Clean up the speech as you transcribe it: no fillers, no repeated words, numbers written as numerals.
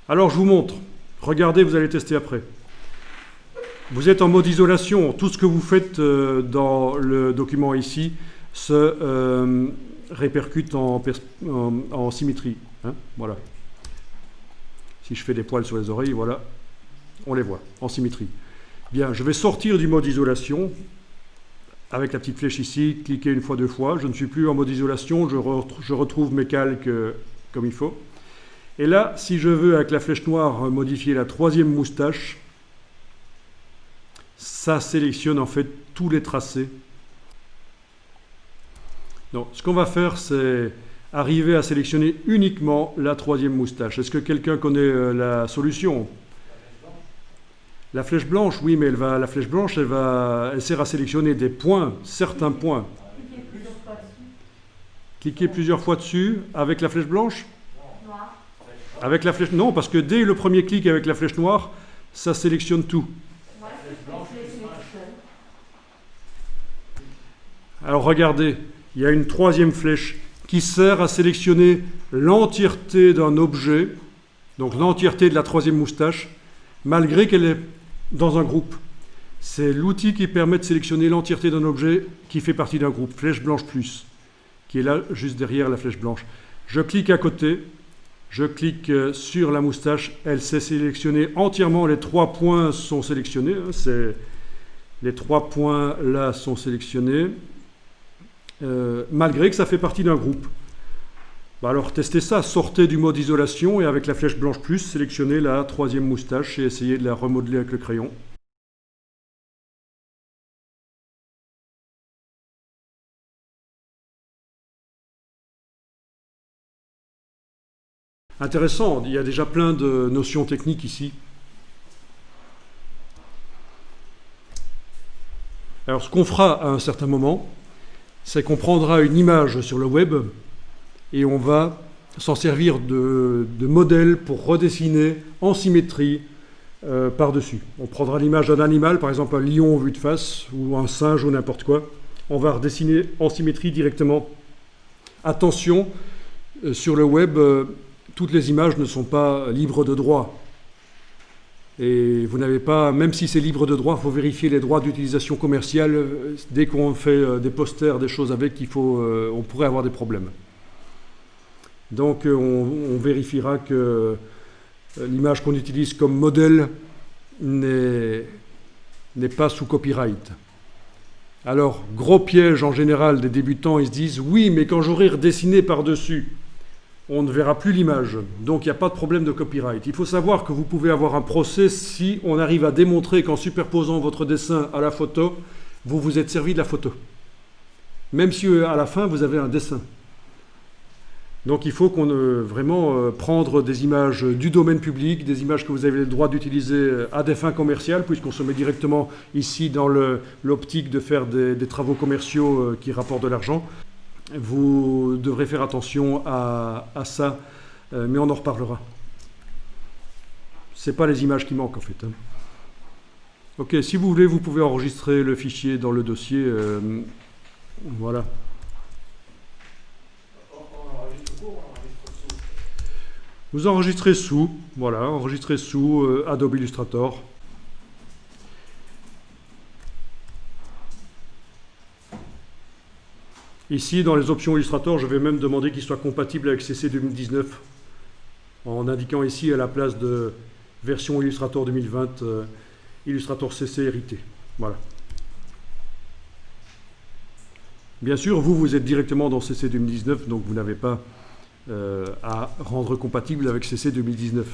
Alors je vous montre. Regardez, vous allez tester après. Vous êtes en mode isolation. Tout ce que vous faites dans le document ici se répercute en symétrie. Hein, voilà. Si je fais des poils sur les oreilles, voilà, on les voit en symétrie. Bien, je vais sortir du mode isolation avec la petite flèche ici, cliquer une fois, deux fois. Je ne suis plus en mode isolation, je retrouve mes calques comme il faut. Et là, si je veux, avec la flèche noire, modifier la troisième moustache, ça sélectionne en fait tous les tracés. Donc, ce qu'on va faire, c'est arriver à sélectionner uniquement la troisième moustache. Est-ce que quelqu'un connaît la solution? La flèche blanche, oui, mais la flèche blanche, elle sert à sélectionner des points, certains points. Cliquez plusieurs fois dessus avec la flèche blanche? Avec la flèche, non, parce que dès le premier clic avec la flèche noire, ça sélectionne tout. Alors regardez, il y a une troisième flèche qui sert à sélectionner l'entièreté d'un objet, donc l'entièreté de la troisième moustache, malgré qu'elle est dans un groupe. C'est l'outil qui permet de sélectionner l'entièreté d'un objet qui fait partie d'un groupe, flèche blanche plus, qui est là juste derrière la flèche blanche. Je clique à côté, je clique sur la moustache, elle s'est sélectionnée entièrement, les trois points sont sélectionnés, les trois points là sont sélectionnés, malgré que ça fait partie d'un groupe. Alors testez ça, sortez du mode isolation et avec la flèche blanche plus, sélectionnez la troisième moustache et essayez de la remodeler avec le crayon. Intéressant, il y a déjà plein de notions techniques ici. Alors ce qu'on fera à un certain moment, c'est qu'on prendra une image sur le web et on va s'en servir de modèle pour redessiner en symétrie par-dessus. On prendra l'image d'un animal, par exemple un lion vu de face, ou un singe ou n'importe quoi. On va redessiner en symétrie directement. Attention, sur le web, toutes les images ne sont pas libres de droit. Et vous n'avez pas, même si c'est libre de droit, il faut vérifier les droits d'utilisation commerciale. Dès qu'on fait des posters, des choses avec, on pourrait avoir des problèmes. Donc on vérifiera que l'image qu'on utilise comme modèle n'est pas sous copyright. Alors, gros piège en général des débutants, ils se disent « Oui, mais quand j'aurai redessiné par-dessus, on ne verra plus l'image, donc il n'y a pas de problème de copyright. » Il faut savoir que vous pouvez avoir un procès si on arrive à démontrer qu'en superposant votre dessin à la photo, vous vous êtes servi de la photo. Même si à la fin, vous avez un dessin. Donc il faut vraiment prendre des images du domaine public, des images que vous avez le droit d'utiliser à des fins commerciales, puisqu'on se met directement ici dans l'optique de faire des travaux commerciaux qui rapportent de l'argent. Vous devrez faire attention à ça, mais on en reparlera. Ce n'est pas les images qui manquent en fait. Hein. Ok, si vous voulez, vous pouvez enregistrer le fichier dans le dossier. Voilà. Vous enregistrez sous, voilà, enregistrez sous Adobe Illustrator. Ici, dans les options Illustrator, je vais même demander qu'il soit compatible avec CC 2019, en indiquant ici à la place de version Illustrator 2020, Illustrator CC hérité. Voilà. Bien sûr, vous êtes directement dans CC 2019, donc vous n'avez pas à rendre compatible avec CC 2019.